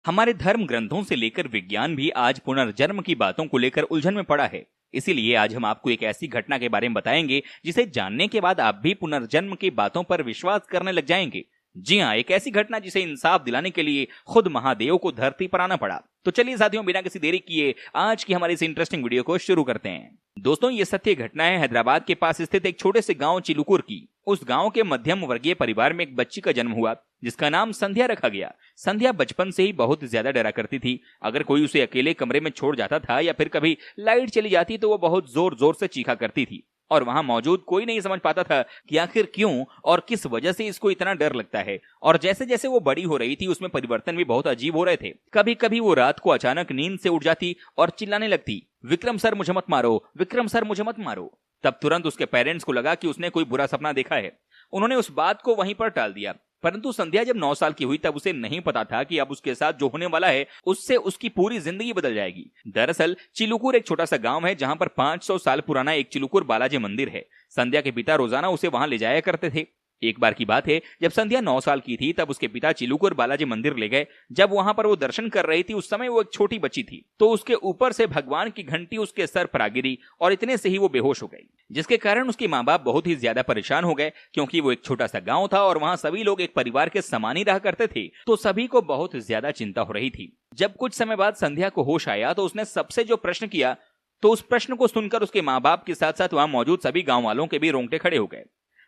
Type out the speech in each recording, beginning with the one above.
हमारे धर्म ग्रंथों से लेकर विज्ञान भी आज पुनर्जन्म की बातों को लेकर उलझन में पड़ा है। इसीलिए आज हम आपको एक ऐसी घटना के बारे में बताएंगे जिसे जानने के बाद आप भी पुनर्जन्म की बातों पर विश्वास करने लग जाएंगे। जी हाँ, एक ऐसी घटना जिसे इंसाफ दिलाने के लिए खुद महादेव को धरती पर आना पड़ा। तो चलिए साथियों, बिना किसी देरी किए आज की हमारी इस इंटरेस्टिंग वीडियो को शुरू करते हैं। दोस्तों, ये सत्य घटना है हैदराबाद के पास स्थित एक छोटे से गांव चिलुकुर की। उस गांव के मध्यम वर्गीय परिवार में एक बच्ची का जन्म हुआ जिसका नाम संध्या रखा गया। संध्या बचपन से ही बहुत ज्यादा डरा करती थी। अगर कोई उसे अकेले कमरे में छोड़ जाता था या फिर कभी लाइट चली जाती तो वो बहुत जोर जोर से चीखा करती थी और वहां मौजूद कोई नहीं समझ पाता था कि आखिर क्यों और किस वजह से इसको इतना डर लगता है। और जैसे जैसे वो बड़ी हो रही थी उसमें परिवर्तन भी बहुत अजीब हो रहे थे। कभी कभी वो रात को अचानक नींद से उठ जाती और चिल्लाने लगती, विक्रम सर मुझे मत मारो, विक्रम सर मुझे मत मारो। तब तुरंत उसके पेरेंट्स को लगा कि उसने कोई बुरा सपना देखा है। उन्होंने उस बात को वहीं पर टाल दिया। परंतु संध्या जब 9 साल की हुई तब उसे नहीं पता था कि अब उसके साथ जो होने वाला है उससे उसकी पूरी जिंदगी बदल जाएगी। दरअसल चिलुकुर एक छोटा सा गांव है जहां पर 500 साल पुराना एक चिलुकुर बालाजी मंदिर है। संध्या के पिता रोजाना उसे वहां ले जाया करते थे। एक बार की बात है, जब संध्या 9 साल की थी तब उसके पिता चिलुकुर बालाजी मंदिर ले गए। जब वहां पर वो दर्शन कर रही थी उस समय वो एक छोटी बच्ची थी, तो उसके ऊपर से भगवान की घंटी उसके सर पर आ गिरी और इतने से ही वो बेहोश हो गई, जिसके कारण उसके माँ बाप बहुत ही ज्यादा परेशान हो गए। क्योंकि वो एक छोटा सा गाँव था और वहाँ सभी लोग एक परिवार के समान ही रहा करते थे, तो सभी को बहुत ज्यादा चिंता हो रही थी। जब कुछ समय बाद संध्या को होश आया तो उसने सबसे जो प्रश्न किया, तो उस प्रश्न को सुनकर उसके माँ बाप के साथ साथ वहां मौजूद सभी गाँव वालों के भी रोंगटे खड़े हो गए।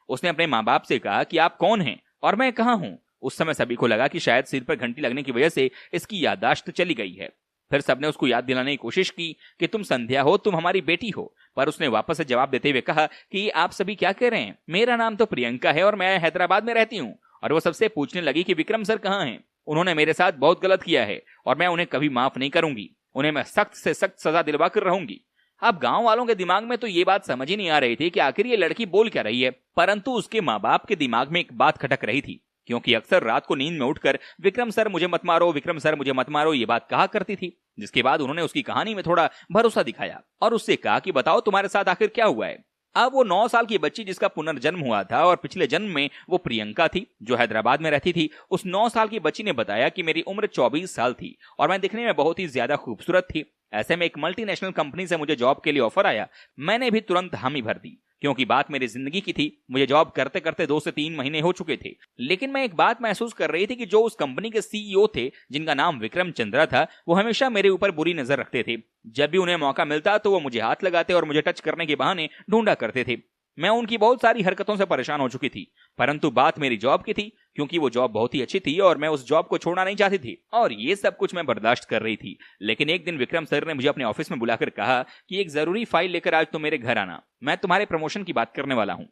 उसने अपने माँ बाप से कहा कि आप कौन हैं और मैं कहाँ हूँ। उस समय सभी को लगा कि शायद सिर पर घंटी लगने की वजह से इसकी याददाश्त चली गई है। फिर सबने उसको याद दिलाने की कोशिश की कि तुम संध्या हो, तुम हमारी बेटी हो। पर उसने वापस से जवाब देते हुए कहा कि आप सभी क्या कह रहे हैं, मेरा नाम तो प्रियंका है और मैं हैदराबाद में रहती हूँ। और वो सबसे पूछने लगी कि विक्रम सर कहाँ हैं। उन्होंने मेरे साथ बहुत गलत किया है और मैं उन्हें कभी माफ नहीं करूंगी। उन्हें मैं सख्त से सख्त सजा दिलवा कर रहूंगी। अब गांव वालों के दिमाग में तो ये बात समझ ही नहीं आ रही थी कि आखिर ये लड़की बोल क्या रही है। परंतु उसके माँ बाप के दिमाग में एक बात खटक रही थी, क्योंकि अक्सर रात को नींद में उठकर विक्रम सर मुझे मत मारो, विक्रम सर मुझे मत मारो ये बात कहा करती थी। जिसके बाद उन्होंने उसकी कहानी में थोड़ा भरोसा दिखाया और उससे कहा कि बताओ तुम्हारे साथ आखिर क्या हुआ है। अब वो 9 साल की बच्ची जिसका पुनर्जन्म हुआ था और पिछले जन्म में वो प्रियंका थी जो हैदराबाद में रहती थी, उस 9 साल की बच्ची ने बताया कि मेरी उम्र 24 साल थी और मैं दिखने में बहुत ही ज्यादा खूबसूरत थी। ऐसे में एक मल्टीनेशनल कंपनी से मुझे जॉब के लिए ऑफर आया। मैंने भी तुरंत हामी भर दी, क्योंकि बात मेरी जिंदगी की थी। मुझे जॉब करते करते 2 से 3 महीने हो चुके थे, लेकिन मैं एक बात महसूस कर रही थी कि जो उस कंपनी के सीईओ थे जिनका नाम विक्रम चंद्रा था, वो हमेशा मेरे ऊपर बुरी नजर रखते थे। जब भी उन्हें मौका मिलता तो वो मुझे हाथ लगाते और मुझे टच करने के बहाने ढूंढा करते थे। मैं उनकी बहुत सारी हरकतों से परेशान हो चुकी थी, परंतु बात मेरी जॉब की थी, क्योंकि वो जॉब बहुत ही अच्छी थी और मैं उस जॉब को छोड़ना नहीं चाहती थी। और ये सब कुछ मैं बर्दाश्त कर रही थी। लेकिन एक दिन विक्रम सर ने मुझे अपने ऑफिस में बुलाकर कहा कि एक जरूरी फाइल लेकर आज तुम मेरे घर आना, मैं तुम्हारे प्रमोशन की बात करने वाला हूँ।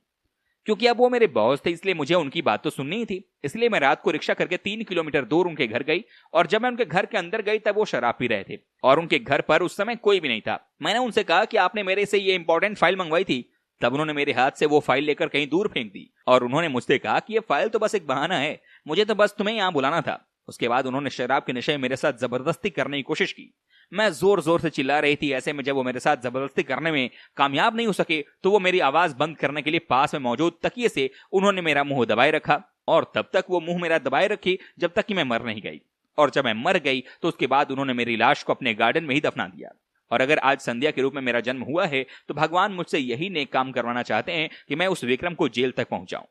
क्योंकि अब वो मेरे बॉस थे इसलिए मुझे उनकी बात तो सुननी ही थी। इसलिए मैं रात को रिक्शा करके 3 किलोमीटर दूर उनके घर गई और जब मैं उनके घर के अंदर गई तब वो शराब पी रहे थे और उनके घर पर उस समय कोई भी नहीं था। मैंने उनसे कहा कि आपने मेरे से ये इंपॉर्टेंट फाइल मंगवाई थी। तब उन्होंने मेरे हाथ से वो फाइल लेकर कहीं दूर फेंक दी और उन्होंने मुझसे कहा कि ये फाइल तो बस एक बहाना है, मुझे तो बस तुम्हें यहाँ बुलाना था। उसके बाद उन्होंने शराब के नशे में मेरे साथ जबरदस्ती करने की कोशिश की। मैं जोर जोर से चिल्ला रही थी। ऐसे में जब वो मेरे साथ जबरदस्ती करने में कामयाब नहीं हो सके तो वो मेरी आवाज बंद करने के लिए पास में मौजूद तकिए से उन्होंने मेरा मुंह दबाए रखा और तब तक वो मुंह मेरा दबाए रखी जब तक कि मैं मर नहीं गई। और जब मैं मर गई तो उसके बाद उन्होंने मेरी लाश को अपने गार्डन में ही दफना दिया। और अगर आज संध्या के रूप में मेरा जन्म हुआ है तो भगवान मुझसे यही नेक काम करवाना चाहते हैं कि मैं उस विक्रम को जेल तक पहुंचाऊं।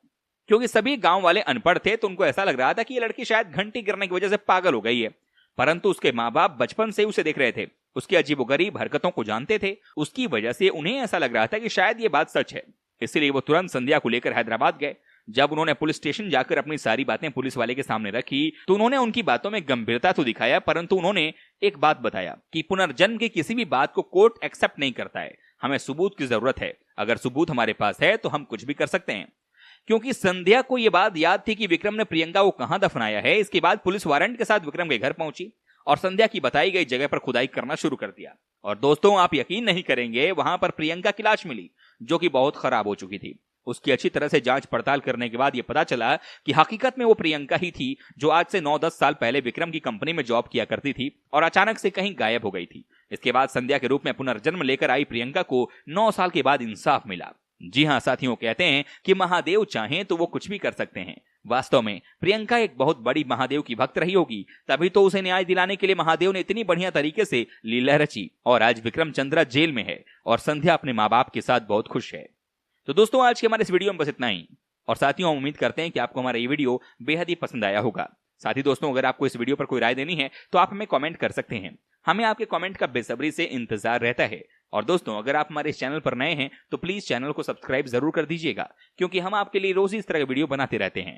क्योंकि सभी गांव वाले अनपढ़ थे तो उनको ऐसा लग रहा था कि ये लड़की शायद घंटी गिरने की वजह से पागल हो गई है। परंतु उसके माँ बाप बचपन से उसे देख रहे थे, उसकी अजीबोगरीब हरकतों को जानते थे। उसकी वजह से उन्हें ऐसा लग रहा था कि शायद ये बात सच है। इसलिए वो तुरंत संध्या को लेकर हैदराबाद गए। जब उन्होंने पुलिस स्टेशन जाकर अपनी सारी बातें पुलिस वाले के सामने रखी तो उन्होंने उनकी बातों में गंभीरता तो दिखाया, परंतु उन्होंने एक बात बताया कि पुनर्जन्म की किसी भी बात को कोर्ट एक्सेप्ट नहीं करता है, हमें सबूत की जरूरत है। अगर सबूत हमारे पास है तो हम कुछ भी कर सकते हैं। क्योंकि संध्या को यह बात याद थी कि विक्रम ने प्रियंका को कहां दफनाया है। इसके बाद पुलिस वारंट के साथ विक्रम के घर पहुंची और संध्या की बताई गई जगह पर खुदाई करना शुरू कर दिया। और दोस्तों, आप यकीन नहीं करेंगे, वहां पर प्रियंका की लाश मिली जो कि बहुत खराब हो चुकी थी। उसकी अच्छी तरह से जांच पड़ताल करने के बाद यह पता चला कि हकीकत में वो प्रियंका ही थी जो आज से 9-10 साल पहले विक्रम की कंपनी में जॉब किया करती थी और अचानक से कहीं गायब हो गई थी। इसके बाद संध्या के रूप में पुनर्जन्म लेकर आई प्रियंका को 9 साल के बाद इंसाफ मिला। जी हां साथियों, कहते हैं कि महादेव चाहें तो वो कुछ भी कर सकते हैं। वास्तव में प्रियंका एक बहुत बड़ी महादेव की भक्त रही होगी, तभी तो उसे न्याय दिलाने के लिए महादेव ने इतनी बढ़िया तरीके से लीला रची और आज विक्रम चंद्रा जेल में है और संध्या अपने माँ बाप के साथ बहुत खुश है। तो दोस्तों, आज के हमारे इस वीडियो में बस इतना ही और साथियों, हम उम्मीद करते हैं कि आपको हमारा ये वीडियो बेहद ही पसंद आया होगा। साथ ही दोस्तों, अगर आपको इस वीडियो पर कोई राय देनी है तो आप हमें कमेंट कर सकते हैं। हमें आपके कमेंट का बेसब्री से इंतजार रहता है। और दोस्तों, अगर आप हमारे इस चैनल पर नए हैं तो प्लीज चैनल को सब्सक्राइब जरूर कर दीजिएगा, क्योंकि हम आपके लिए रोज इस तरह के वीडियो बनाते रहते हैं।